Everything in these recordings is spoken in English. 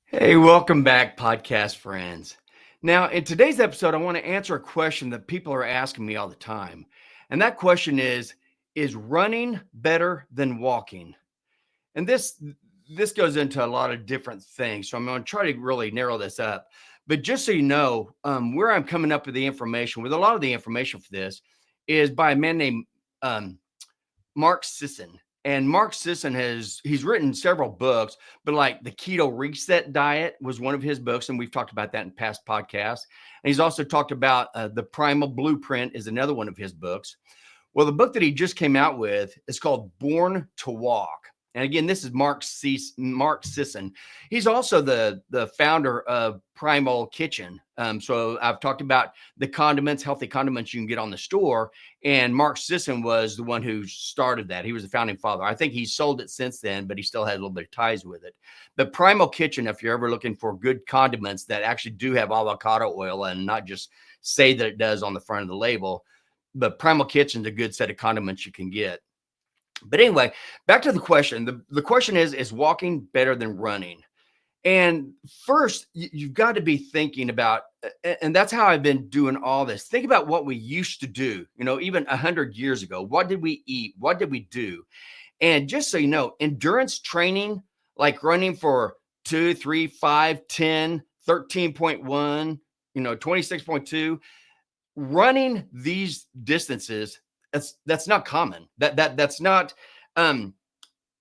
Hey, welcome back, podcast friends. Now, in today's episode, I want to answer a question that people are asking me all the time. And that question is running better than walking? And this goes into a lot of different things. So I'm going to try to really narrow this up. But just so you know, where I'm coming up with the information, with a lot of the information for this, is by a man named um, Mark Sisson. And Mark Sisson he's written several books, but like the Keto Reset Diet was one of his books, and we've talked about that in past podcasts. And he's also talked about the Primal Blueprint is another one of his books. Well, the book that he just came out with is called Born to Walk. And again, this is Mark Sisson. He's also the founder of Primal Kitchen. So I've talked about the condiments, healthy condiments you can get on the store. And Mark Sisson was the one who started that. He was the founding father. I think he's sold it since then, but he still has a little bit of ties with it. The Primal Kitchen, if you're ever looking for good condiments that actually do have avocado oil and not just say that it does on the front of the label, the Primal Kitchen's a good set of condiments you can get. But anyway, back to the question. The question is walking better than running? And first, you've got to be thinking about, and that's how I've been doing all this. Think about what we used to do, even 100 years ago. What did we eat? What did we do? And just so you know, endurance training, like running for 2, 3, 5, 10, 13.1, 26.2, running these distances, that's not common. That's not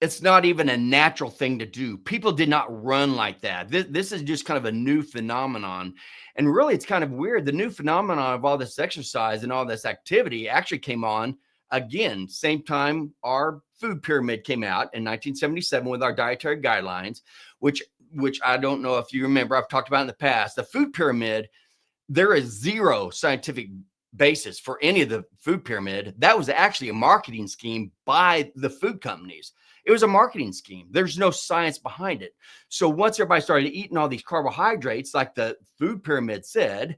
it's not even a natural thing to do. People did not run like that. This is just kind of a new phenomenon. And really, it's kind of weird. The new phenomenon of all this exercise and all this activity actually came on again, same time our food pyramid came out in 1977 with our dietary guidelines, which I don't know if you remember, I've talked about in the past. The food pyramid, there is zero scientific basis for any of the food pyramid. That was actually a marketing scheme by the food companies. It was a marketing scheme. There's no science behind it. So once everybody started eating all these carbohydrates, like the food pyramid said,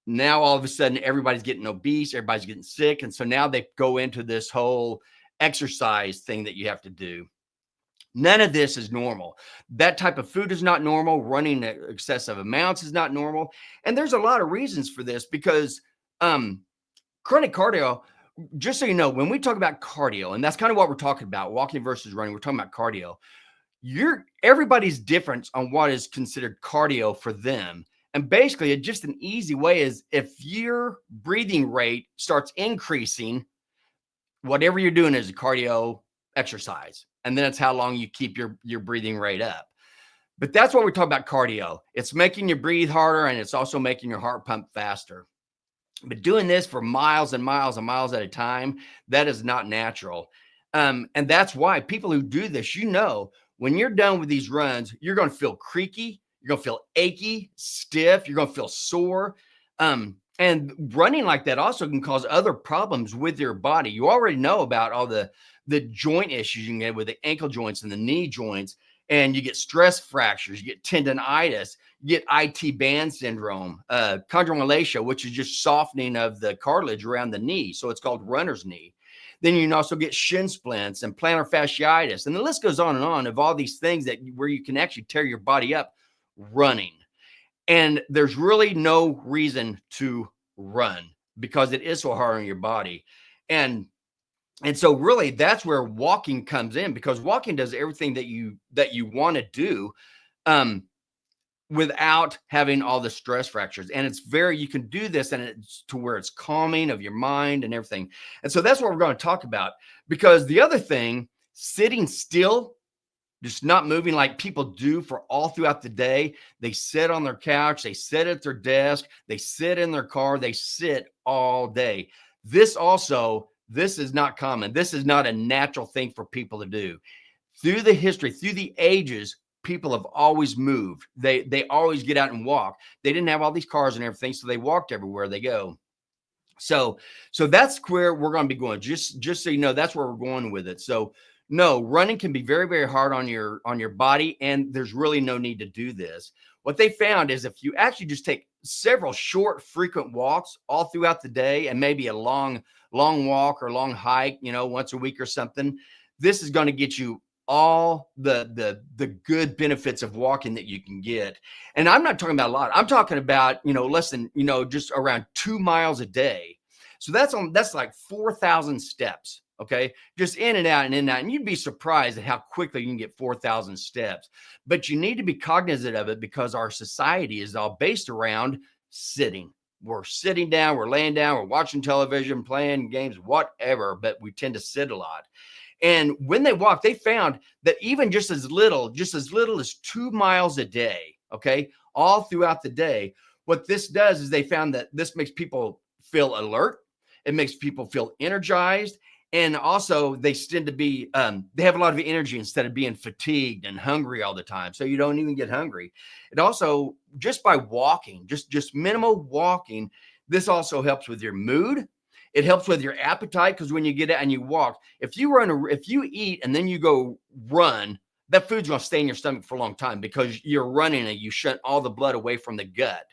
now all of a sudden everybody's getting obese, everybody's getting sick. And so now they go into this whole exercise thing that you have to do. None of this is normal. That type of food is not normal. Running excessive amounts is not normal. And there's a lot of reasons for this because chronic cardio, just so you know, when we talk about cardio, and that's kind of what we're talking about, walking versus running, we're talking about cardio. Everybody's different on what is considered cardio for them. And basically, just an easy way is if your breathing rate starts increasing, whatever you're doing is a cardio exercise. And then it's how long you keep your breathing rate up. But that's what we're talking about cardio. It's making you breathe harder and it's also making your heart pump faster. But doing this for miles and miles and miles at a time, that is not natural. And that's why people who do this, when you're done with these runs, you're going to feel creaky, you're going to feel achy, stiff, you're going to feel sore. And running like that also can cause other problems with your body. You already know about all the joint issues you can get with the ankle joints and the knee joints, and you get stress fractures, you get tendonitis, you get IT band syndrome, chondromalacia, which is just softening of the cartilage around the knee. So it's called runner's knee. Then you can also get shin splints and plantar fasciitis. And the list goes on and on of all these things where you can actually tear your body up running. And there's really no reason to run because it is so hard on your body. And so really that's where walking comes in, because walking does everything that you want to do without having all the stress fractures. And you can do this and it's to where it's calming of your mind and everything. And so that's what we're going to talk about, because the other thing, sitting still, just not moving like people do for all throughout the day. They sit on their couch, they sit at their desk, they sit in their car, they sit all day. This is not common. This is not a natural thing for people to do. Through the history, through the ages, people have always moved. They always get out and walk. They didn't have all these cars and everything, so they walked everywhere they go. So that's where we're going to be going. Just so you know, that's where we're going with it. So no, running can be very, very hard on your body, and there's really no need to do this. What they found is if you actually just take several short, frequent walks all throughout the day, and maybe a long walk or long hike, once a week or something, this is going to get you all the good benefits of walking that you can get. And I'm not talking about a lot. I'm talking about, less than, just around 2 miles a day. So that's like 4,000 steps. Okay. Just in and out and in and out. And you'd be surprised at how quickly you can get 4,000 steps. But you need to be cognizant of it because our society is all based around sitting. We're sitting down, we're laying down, we're watching television, playing games, whatever, but we tend to sit a lot. And when they walk, they found that even just as little as 2 miles a day, okay, all throughout the day, what this does is they found that this makes people feel alert. It makes people feel energized. And also they tend to be, they have a lot of energy instead of being fatigued and hungry all the time. So you don't even get hungry. It also, just by walking, just minimal walking, this also helps with your mood. It helps with your appetite because when you get out and you walk, if you eat and then you go run, that food's going to stay in your stomach for a long time because you're running and you shut all the blood away from the gut.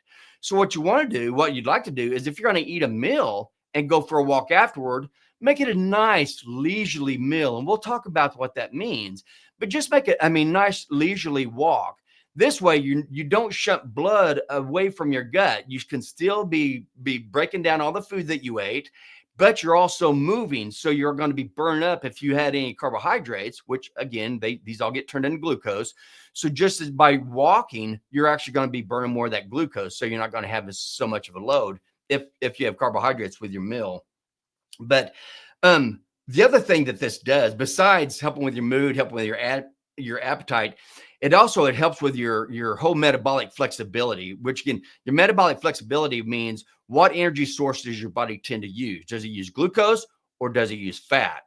So what you'd like to do is if you're going to eat a meal and go for a walk afterward, make it a nice leisurely meal. And we'll talk about what that means, but just make it, nice leisurely walk. This way, you don't shunt blood away from your gut. You can still be breaking down all the food that you ate, but you're also moving. So you're going to be burned up if you had any carbohydrates, which again, these all get turned into glucose. So just as by walking, you're actually going to be burning more of that glucose. So you're not going to have so much of a load if you have carbohydrates with your meal. But the other thing that this does, besides helping with your mood, helping with your appetite, it helps with your whole metabolic flexibility, which again, your metabolic flexibility means what energy source does your body tend to use? Does it use glucose or does it use fat?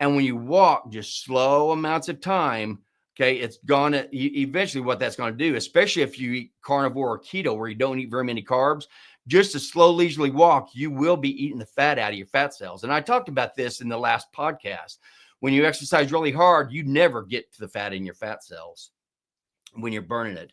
And when you walk just slow amounts of time, okay, it's gonna eventually what that's going to do, especially if you eat carnivore or keto where you don't eat very many carbs, just to slow leisurely walk, you will be eating the fat out of your fat cells. And I talked about this in the last podcast. When you exercise really hard, you never get to the fat in your fat cells when you're burning it.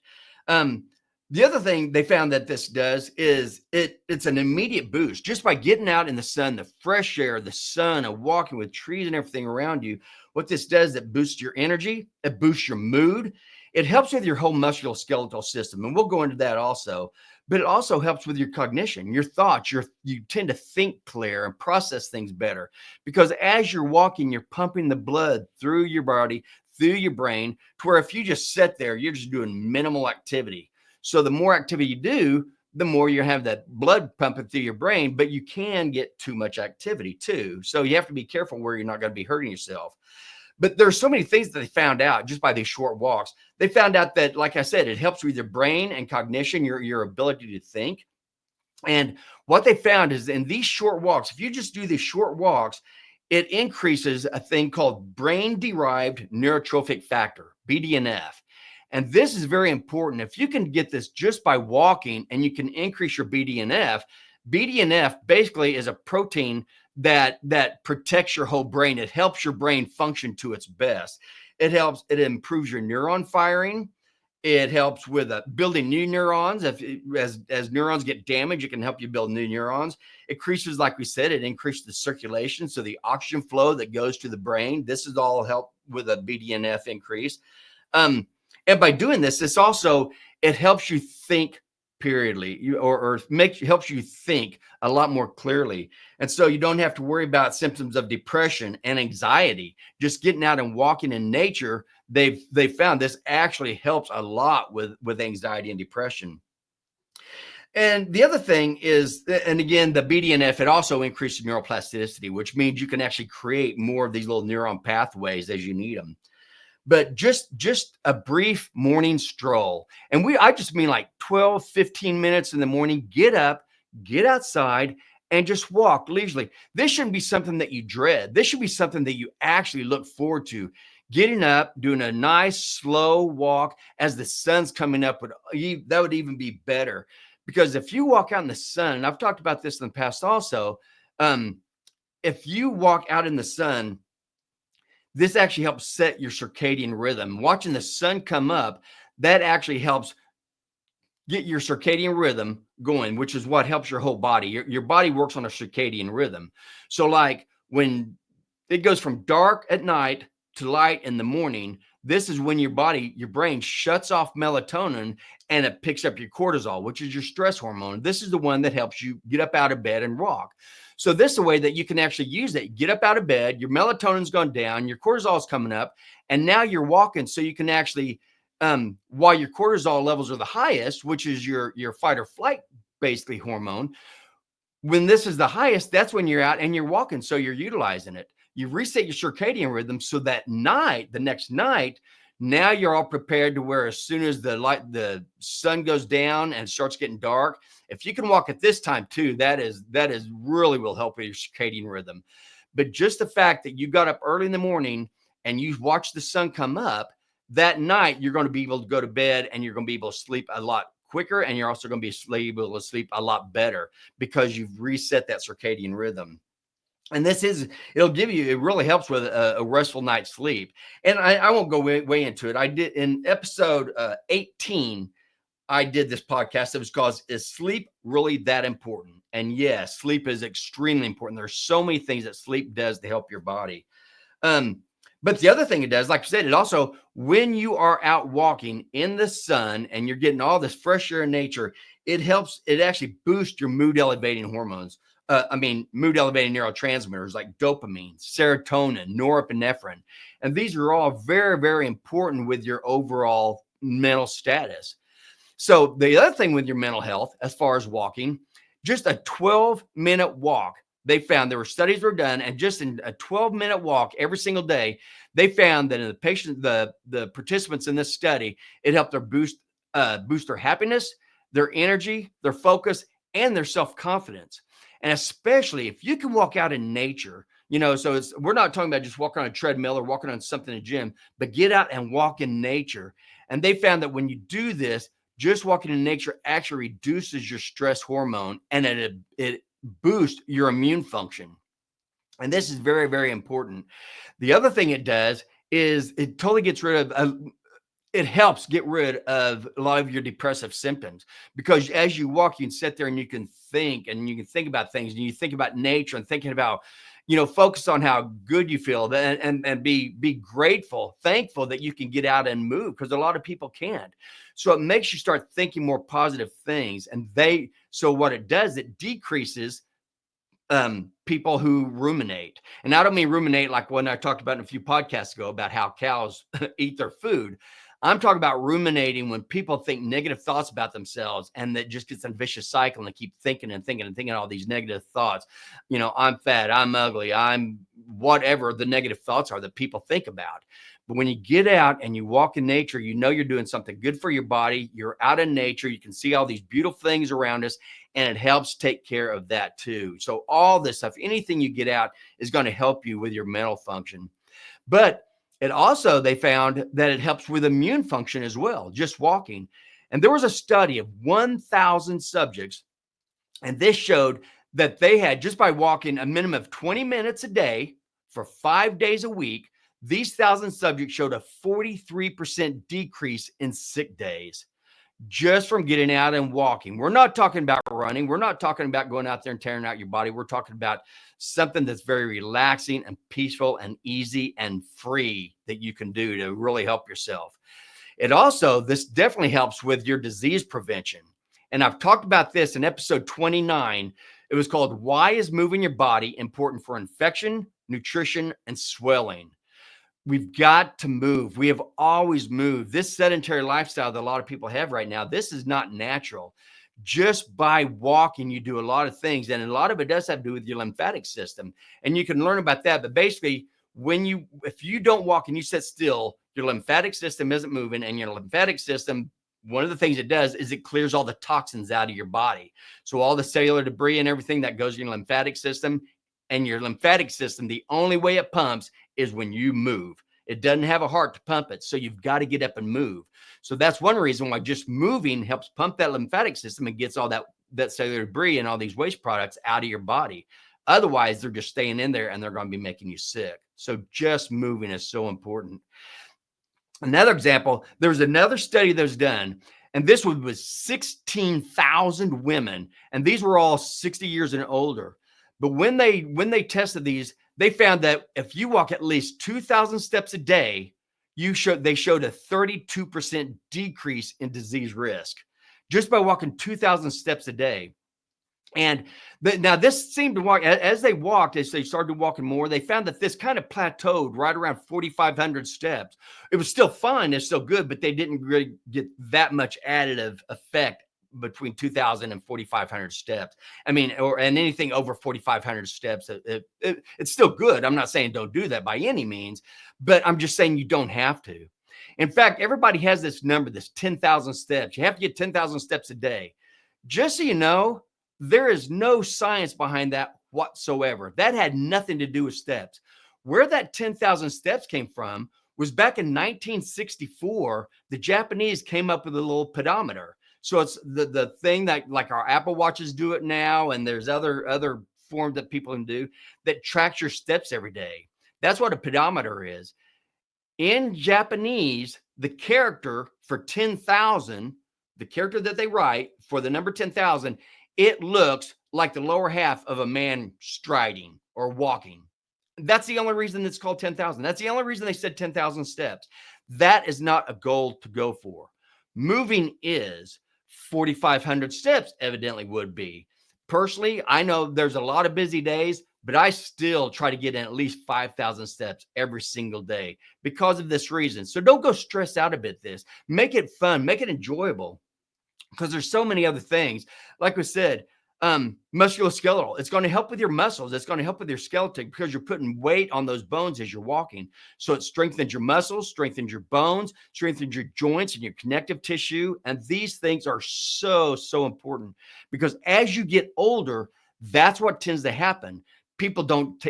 The other thing they found that this does is it's an immediate boost just by getting out in the sun, the fresh air, the sun, and walking with trees and everything around you. What this does, it boosts your energy, it boosts your mood, it helps with your whole musculoskeletal system, and we'll go into that also. But it also helps with your cognition, your thoughts. You tend to think clear and process things better because as you're walking, you're pumping the blood through your body, through your brain, to where if you just sit there, you're just doing minimal activity. So the more activity you do, the more you have that blood pumping through your brain, but you can get too much activity too. So you have to be careful where you're not going to be hurting yourself. But there's so many things that they found out just by these short walks. They found out that, like I said, it helps with your brain and cognition, your ability to think. And what they found is in these short walks, if you just do these short walks, it increases a thing called brain-derived neurotrophic factor, BDNF. And this is very important. If you can get this just by walking and you can increase your BDNF, BDNF basically is a protein that protects your whole brain. It helps your brain function to its best. It improves your neuron firing. It helps with building new neurons. As neurons get damaged, it can help you build new neurons. It increases, like we said, it increases the circulation, so the oxygen flow that goes to the brain. This is all help with a BDNF increase. And by doing this, it helps you think periodly, helps you think a lot more clearly. And so you don't have to worry about symptoms of depression and anxiety. Just getting out and walking in nature, they found this actually helps a lot with anxiety and depression. And the other thing is, and again, the BDNF, it also increases neuroplasticity, which means you can actually create more of these little neuron pathways as you need them. But just a brief morning stroll. And I just mean like 12, 15 minutes in the morning, get up, get outside, and just walk leisurely. This shouldn't be something that you dread. This should be something that you actually look forward to. Getting up, doing a nice slow walk as the sun's coming up, that would even be better. Because if you walk out in the sun, and I've talked about this in the past also, if you walk out in the sun, this actually helps set your circadian rhythm. Watching the sun come up, that actually helps get your circadian rhythm going, which is what helps your whole body. Your body works on a circadian rhythm. So like when it goes from dark at night to light in the morning, this is when your brain shuts off melatonin and it picks up your cortisol, which is your stress hormone. This is the one that helps you get up out of bed and walk. So this is a way that you can actually use it. Get up out of bed, your melatonin's gone down, your cortisol's coming up, and now you're walking. So you can actually, while your cortisol levels are the highest, which is your fight or flight basically hormone, when this is the highest, that's when you're out and you're walking. So you're utilizing it. You reset your circadian rhythm so that the next night, now you're all prepared to where as soon as the sun goes down and starts getting dark, if you can walk at this time too, that is really will help with your circadian rhythm. But just the fact that you got up early in the morning and you watch the sun come up, that night you're going to be able to go to bed and you're going to be able to sleep a lot quicker, and you're also going to be able to sleep a lot better because you've reset that circadian rhythm. And it really helps with a restful night's sleep. And I won't go way into it. I did in episode 18, I did this podcast. It was called "Is Sleep Really That Important?" And yes, sleep is extremely important. There's so many things that sleep does to help your body. But the other thing it does, like I said, it also, when you are out walking in the sun and you're getting all this fresh air in nature, it actually boosts your mood elevating hormones. Mood elevating neurotransmitters like dopamine, serotonin, norepinephrine. And these are all very, very important with your overall mental status. So the other thing with your mental health, as far as walking, just a 12-minute walk. They found there were studies were done, and just in a 12-minute walk every single day, they found that in the participants in this study, it helped their boost their happiness, their energy, their focus, and their self-confidence. And especially if you can walk out in nature, so we're not talking about just walking on a treadmill or walking on something in a gym, but get out and walk in nature. And they found that when you do this, just walking in nature actually reduces your stress hormone, and it boosts your immune function. And this is very, very important. The other thing it does is it totally gets rid of, it helps get rid of a lot of your depressive symptoms, because as you walk, you can sit there and you can think about things, and you think about nature and thinking about, focus on how good you feel, and be grateful, thankful that you can get out and move, because a lot of people can't. So it makes you start thinking more positive things. And so what it does, it decreases people who ruminate. And I don't mean ruminate like when I talked about in a few podcasts ago about how cows eat their food. I'm talking about ruminating when people think negative thoughts about themselves, and that just gets a vicious cycle, and they keep thinking and thinking and thinking all these negative thoughts. I'm fat, I'm ugly, I'm whatever the negative thoughts are that people think about. But when you get out and you walk in nature, you're doing something good for your body. You're out in nature. You can see all these beautiful things around us, and it helps take care of that too. So all this stuff, anything you get out is going to help you with your mental function. But it also, they found that it helps with immune function as well, just walking. And there was a study of 1,000 subjects, and this showed that they had, just by walking a minimum of 20 minutes a day for 5 days a week, these 1,000 subjects showed a 43% decrease in sick days just from getting out and walking. We're not talking about running. We're not talking about going out there and tearing out your body. We're talking about something that's very relaxing and peaceful and easy and free that you can do to really help yourself. This definitely helps with your disease prevention. And I've talked about this in episode 29. It was called "Why is Moving Your Body Important for Infection, Nutrition, and Swelling?" We've got to move. We have always moved. This sedentary lifestyle that a lot of people have right now, this is not natural. Just by walking, you do a lot of things, and a lot of it does have to do with your lymphatic system. And you can learn about that. But basically, if you don't walk and you sit still, your lymphatic system isn't moving, and your lymphatic system, one of the things it does is it clears all the toxins out of your body. So all the cellular debris and everything that goes in your lymphatic system, and your lymphatic system, the only way it pumps is when you move. It doesn't have a heart to pump it. So you've got to get up and move. So that's one reason why just moving helps pump that lymphatic system and gets all that cellular debris and all these waste products out of your body. Otherwise, they're just staying in there, and they're going to be making you sick. So just moving is so important. Another example, there was another study that was done, and this was with 16,000 women, and these were all 60 years and older. But when they tested these, They found that if you walk at least 2,000 steps a day, they showed a 32% decrease in disease risk just by walking 2,000 steps a day. And now this seemed to walk as they walked, as they started walking more, they found that this kind of plateaued right around 4,500 steps. It was still fun, it's still good, but they didn't really get that much additive effect between 2,000 and 4,500 steps. I mean, and anything over 4,500 steps, it's still good. I'm not saying don't do that by any means, but I'm just saying you don't have to. In fact, everybody has this number, this 10,000 steps. You have to get 10,000 steps a day. Just so you know, there is no science behind that whatsoever. That had nothing to do with steps. Where that 10,000 steps came from was back in 1964, the Japanese came up with a little pedometer. So it's the thing that like our Apple Watches do it now, and there's other forms that people can do that tracks your steps every day. That's what a pedometer is. In Japanese, the character for 10,000, the character that they write for the number 10,000, it looks like the lower half of a man striding or walking. That's the only reason it's called 10,000. That's the only reason they said 10,000 steps. That is not a goal to go for. Moving is 4,500 steps, evidently would be. Personally, I know there's a lot of busy days, but I still try to get in at least 5,000 steps every single day because of this reason. So don't go stressed out about this. Make it fun, make it enjoyable, because there's so many other things. Like we said, musculoskeletal. It's going to help with your muscles. It's going to help with your skeleton because you're putting weight on those bones as you're walking. So it strengthens your muscles, strengthens your bones, strengthens your joints and your connective tissue. And these things are so, so important because as you get older, that's what tends to happen. People don't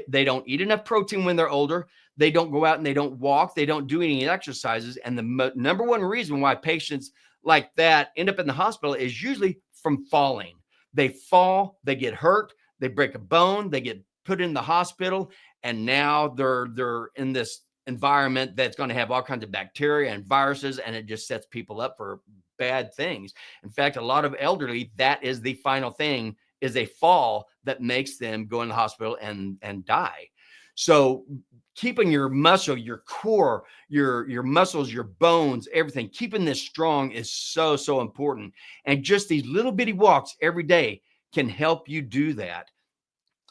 eat enough protein when they're older. They don't go out and they don't walk. They don't do any exercises. And the number one reason why patients like that end up in the hospital is usually from falling. They fall, they get hurt, they break a bone, they get put in the hospital, and now they're in this environment that's going to have all kinds of bacteria and viruses, and it just sets people up for bad things. In fact, a lot of elderly, that is the final thing, is a fall that makes them go in the hospital and die. So keeping your muscle, your core, your muscles, your bones, everything, keeping this strong is so, so important. And just these little bitty walks every day can help you do that.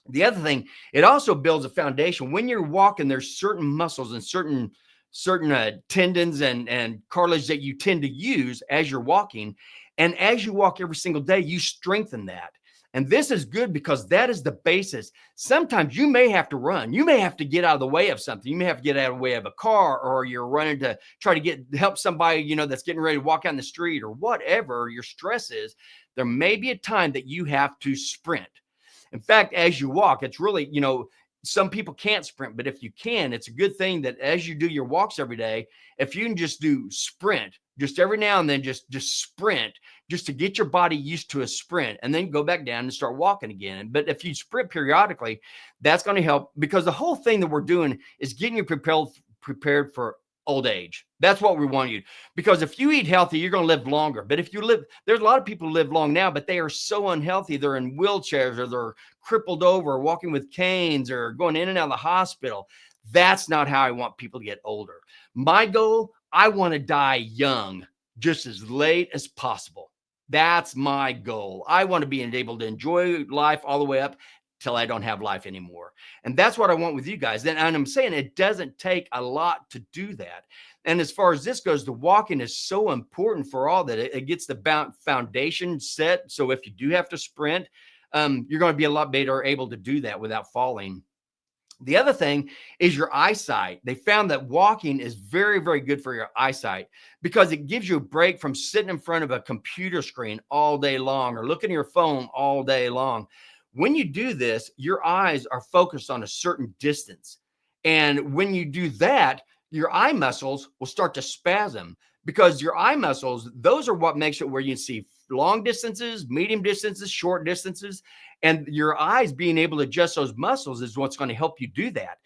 The other thing, it also builds a foundation. When you're walking, there's certain muscles and certain tendons and cartilage that you tend to use as you're walking. And as you walk every single day, you strengthen that. And this is good because that is the basis. Sometimes you may have to run. You may have to get out of the way of something. You may have to get out of the way of a car, or you're running to try to help somebody, that's getting ready to walk down the street, or whatever your stress is. There may be a time that you have to sprint. In fact, as you walk, it's really, some people can't sprint, but if you can, it's a good thing that as you do your walks every day, if you can just do sprint, just every now and then, just sprint, just to get your body used to a sprint, and then go back down and start walking again. But if you sprint periodically, that's going to help, because the whole thing that we're doing is getting you prepared for old age. That's what we want you, because if you eat healthy, you're going to live longer. But if there's a lot of people who live long now, but they are so unhealthy. They're in wheelchairs, or they're crippled over, walking with canes, or going in and out of the hospital. That's not how I want people to get older. My goal, I want to die young, just as late as possible. That's my goal. I want to be able to enjoy life all the way up till I don't have life anymore. And that's what I want with you guys. And I'm saying it doesn't take a lot to do that. And as far as this goes, the walking is so important for all that. It gets the foundation set. So if you do have to sprint, you're going to be a lot better able to do that without falling. The other thing is your eyesight. They found that walking is very, very good for your eyesight because it gives you a break from sitting in front of a computer screen all day long, or looking at your phone all day long. When you do this, your eyes are focused on a certain distance. And when you do that, your eye muscles will start to spasm, because your eye muscles, those are what makes it where you see long distances, medium distances, short distances. And your eyes being able to adjust those muscles is what's going to help you do that.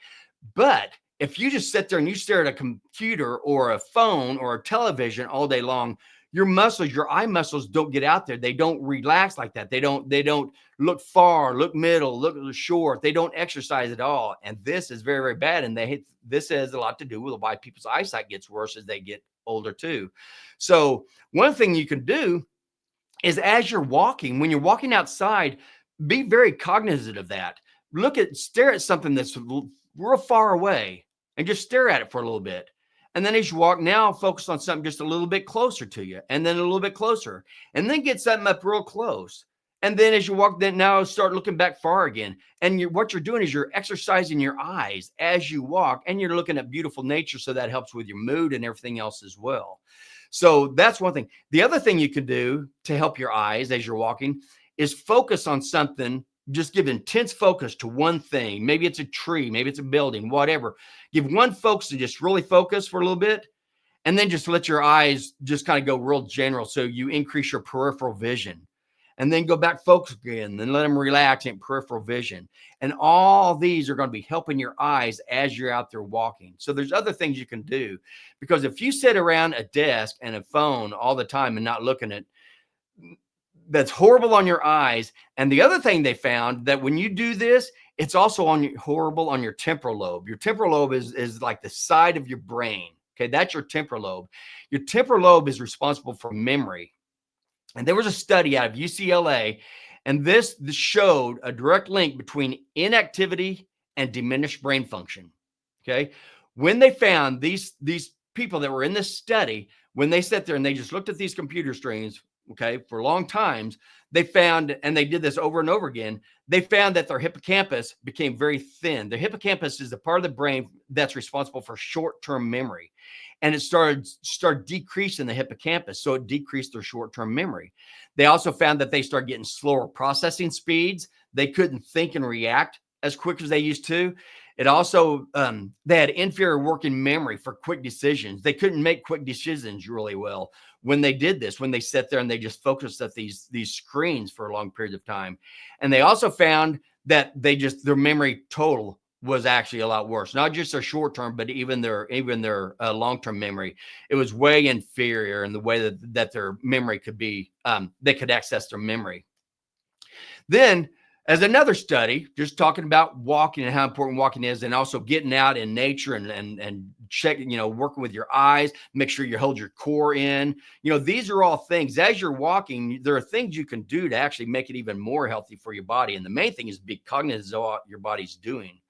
But if you just sit there and you stare at a computer or a phone or a television all day long, your muscles, your eye muscles don't get out there. They don't relax like that. They don't look far, look middle, look short. They don't exercise at all. And this is very, very bad. And this has a lot to do with why people's eyesight gets worse as they get older too. So one thing you can do is as you're walking, when you're walking outside, be very cognizant of that. Stare at something that's real far away and just stare at it for a little bit. And then as you walk now, focus on something just a little bit closer to you, and then a little bit closer, and then get something up real close. And then as you walk, then now start looking back far again. And what you're doing is you're exercising your eyes as you walk, and you're looking at beautiful nature. So that helps with your mood and everything else as well. So that's one thing. The other thing you can do to help your eyes as you're walking is focus on something. Just give intense focus to one thing. Maybe it's a tree, maybe it's a building, whatever. Give one focus and just really focus for a little bit. And then just let your eyes just kind of go real general. So you increase your peripheral vision. And then go back, focus again, then let them relax in peripheral vision. And all these are going to be helping your eyes as you're out there walking. So there's other things you can do, because if you sit around a desk and a phone all the time and not looking at, that's horrible on your eyes. And the other thing they found, that when you do this, it's also horrible on your temporal lobe. Your temporal lobe is like the side of your brain. Okay, that's your temporal lobe. Your temporal lobe is responsible for memory. And there was a study out of UCLA, and this showed a direct link between inactivity and diminished brain function. Okay. When they found these people that were in this study, when they sat there and they just looked at these computer screens, okay, for long times, they found, and they did this over and over again, they found that their hippocampus became very thin. The hippocampus is the part of the brain that's responsible for short-term memory. And it started decreasing the hippocampus. So it decreased their short-term memory. They also found that they started getting slower processing speeds. They couldn't think and react as quick as they used to. It also, they had inferior working memory for quick decisions. They couldn't make quick decisions really well when they did this, when they sat there and they just focused at these screens for a long period of time. And they also found that their memory total was actually a lot worse, not just their short term, but even their long term memory. It was way inferior in the way that their memory could be. They could access their memory. Then, as another study, just talking about walking and how important walking is, and also getting out in nature and checking, working with your eyes, make sure you hold your core in. These are all things as you're walking. There are things you can do to actually make it even more healthy for your body. And the main thing is be cognizant of what your body's doing.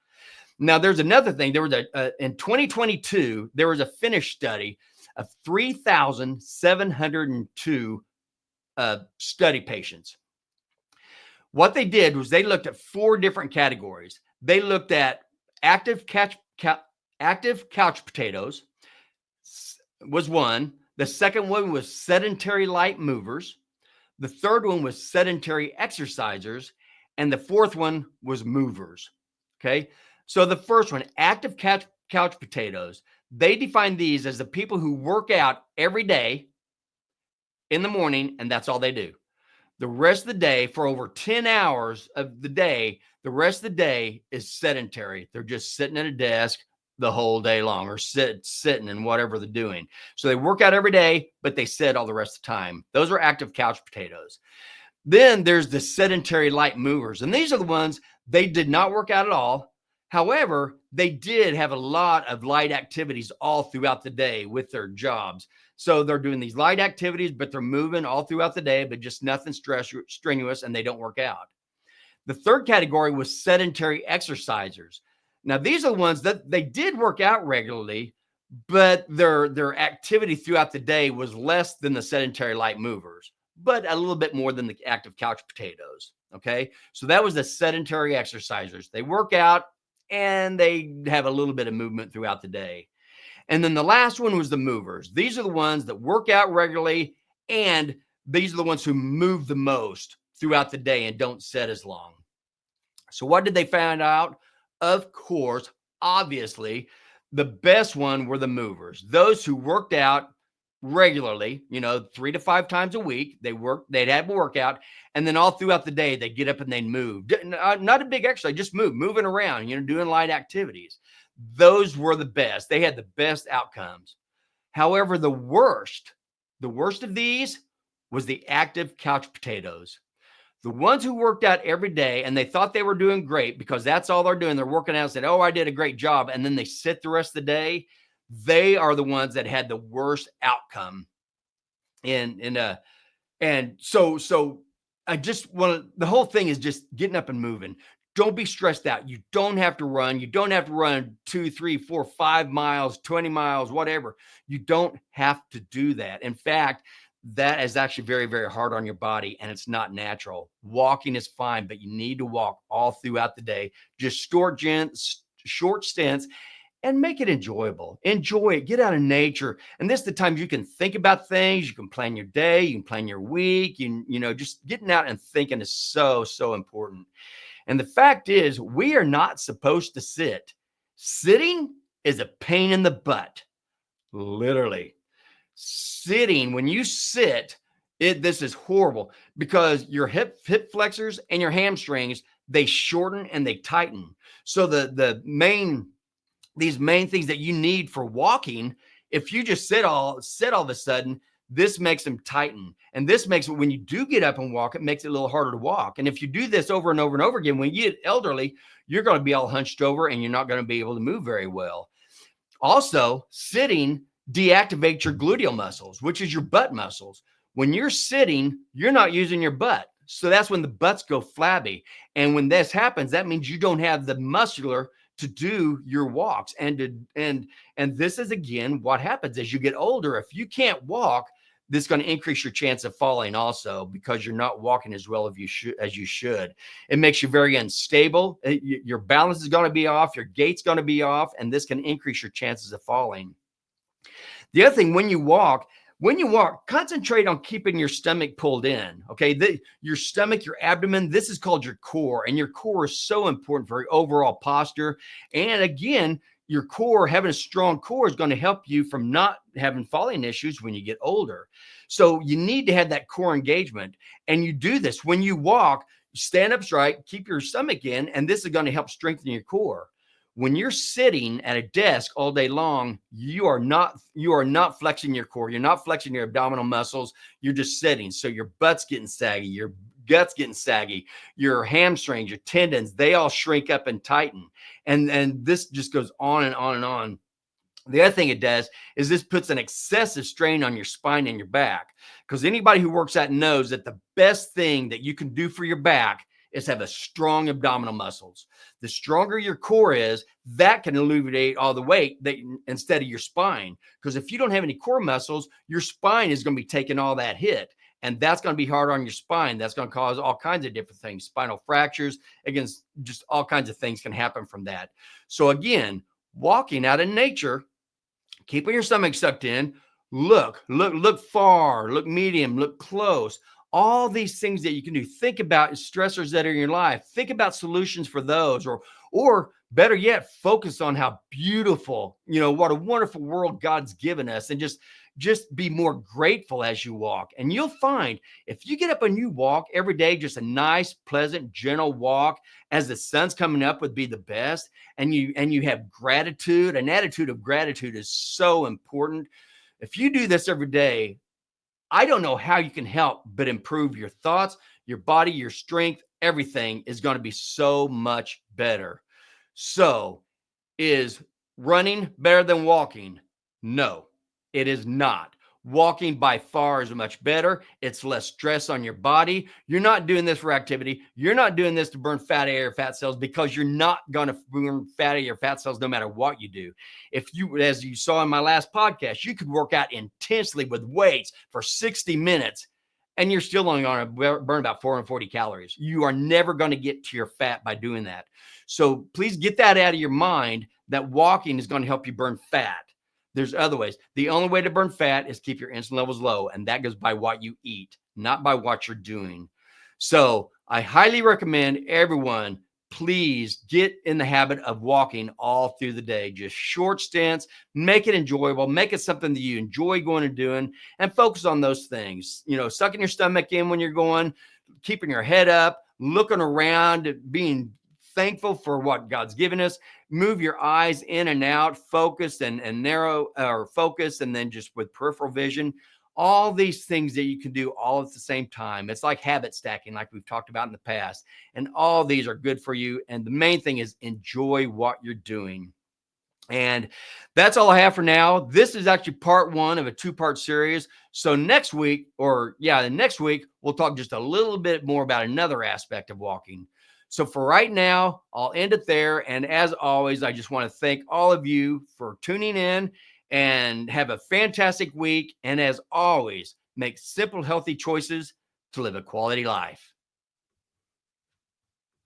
Now, there's another thing. There was in 2022, there was a Finnish study of 3,702 study patients. What they did was they looked at 4 different categories. They looked at active couch potatoes was one. The second one was sedentary light movers. The third one was sedentary exercisers. And the fourth one was movers. Okay. So the first one, active couch potatoes, they define these as the people who work out every day in the morning, and that's all they do. The rest of the day, for over 10 hours of the day, the rest of the day is sedentary. They're just sitting at a desk the whole day long, or sitting and whatever they're doing. So they work out every day, but they sit all the rest of the time. Those are active couch potatoes. Then there's the sedentary light movers. And these are the ones, they did not work out at all. However, they did have a lot of light activities all throughout the day with their jobs. So they're doing these light activities, but they're moving all throughout the day, but just nothing strenuous, and they don't work out. The third category was sedentary exercisers. Now, these are the ones that they did work out regularly, but their activity throughout the day was less than the sedentary light movers, but a little bit more than the active couch potatoes. Okay. So that was the sedentary exercisers. They work out and they have a little bit of movement throughout the day. And then the last one was the movers. These are the ones that work out regularly, and these are the ones who move the most throughout the day and don't sit as long. So what did they find out? Of course, obviously, the best one were the movers. Those who worked out regularly, 3 to 5 times a week. They'd have a workout, and then all throughout the day, they'd get up and they'd move. Not a big exercise, just moving around, doing light activities. Those were the best. They had the best outcomes. However, the worst the worst of these was the active couch potatoes. The ones who worked out every day and they thought they were doing great because that's all they're doing. They're working out and said, oh, I did a great job. And then they sit the rest of the day. They are the ones that had the worst outcome. And so I just want to, the whole thing is just getting up and moving. Don't be stressed out. You don't have to run. You don't have to run 2, 3, 4, 5 miles, 20 miles, whatever. You don't have to do that. In fact, that is actually very, very hard on your body and it's not natural. Walking is fine, but you need to walk all throughout the day. Just short stints and make it enjoyable. Enjoy it. Get out of nature. And this is the time you can think about things. You can plan your day. You can plan your week. Just getting out and thinking is so, so important. And the fact is, we are not supposed to sit. Sitting is a pain in the butt. Literally. Sitting, when you sit, this is horrible because your hip flexors and your hamstrings, they shorten and they tighten. So these main things that you need for walking, if you just sit all of a sudden, this makes them tighten. And this makes it, when you do get up and walk, it makes it a little harder to walk. And if you do this over and over and over again, when you get elderly, you're going to be all hunched over and you're not going to be able to move very well. Also, sitting deactivates your gluteal muscles, which is your butt muscles. When you're sitting, you're not using your butt. So that's when the butts go flabby. And when this happens, that means you don't have the muscular to do your walks. And this is, again, what happens as you get older. If you can't walk, this is going to increase your chance of falling also because you're not walking as well as you should. It makes you very unstable. Your balance is going to be off. Your gait's going to be off. And this can increase your chances of falling. The other thing, when you walk, concentrate on keeping your stomach pulled in. Okay. Your stomach, your abdomen, this is called your core. And your core is so important for your overall posture. And again, your core, having a strong core is going to help you from not having falling issues when you get older. So you need to have that core engagement. And you do this when you walk, stand up straight, keep your stomach in, and this is going to help strengthen your core. When you're sitting at a desk all day long, you are not flexing your core. You're not flexing your abdominal muscles. You're just sitting. So your butt's getting saggy, your gut's getting saggy, your hamstrings, your tendons, they all shrink up and tighten. And this just goes on and on and on. The other thing it does is this puts an excessive strain on your spine and your back, because anybody who works out knows that the best thing that you can do for your back is have a strong abdominal muscles. The stronger your core is, that can alleviate all the weight instead of your spine. Because if you don't have any core muscles, your spine is going to be taking all that hit. And that's going to be hard on your spine. That's going to cause all kinds of different things, spinal fractures, against just all kinds of things can happen from that. So again, walking out in nature, keeping your stomach sucked in, look far, look medium, look close. All these things that you can do. Think about stressors that are in your life. Think about solutions for those, or better yet, focus on how beautiful, what a wonderful world God's given us, and just be more grateful as you walk. And you'll find if you get up and you walk every day, just a nice, pleasant, gentle walk as the sun's coming up would be the best. And you have gratitude. An attitude of gratitude is so important. If you do this every day, I don't know how you can help but improve your thoughts, your body, your strength. Everything is going to be so much better. So, is running better than walking? No, it is not. Walking by far is much better. It's less stress on your body. You're not doing this for activity. You're not doing this to burn fat out of your fat cells, because you're not going to burn fat out of your fat cells no matter what you do. If you, as you saw in my last podcast, you could work out intensely with weights for 60 minutes and you're still only going to burn about 440 calories. You are never going to get to your fat by doing that. So please get that out of your mind, that walking is going to help you burn fat. There's other ways. The only way to burn fat is keep your insulin levels low, and that goes by what you eat, not by what you're doing. So I highly recommend everyone, please get in the habit of walking all through the day. Just short stints, make it enjoyable, make it something that you enjoy going and doing, and focus on those things. Sucking your stomach in when you're going, keeping your head up, looking around, being thankful for what God's given us. Move your eyes in and out, focus and narrow, or focus, and then just with peripheral vision. all these things that you can do all at the same time. It's like habit stacking, like we've talked about in the past. And all these are good for you. And the main thing is enjoy what you're doing. And that's all I have for now. This is actually part one of a two-part series. So next week, the next week, we'll talk just a little bit more about another aspect of walking. So for right now, I'll end it there. And as always, I just want to thank all of you for tuning in and have a fantastic week. And as always, make simple, healthy choices to live a quality life.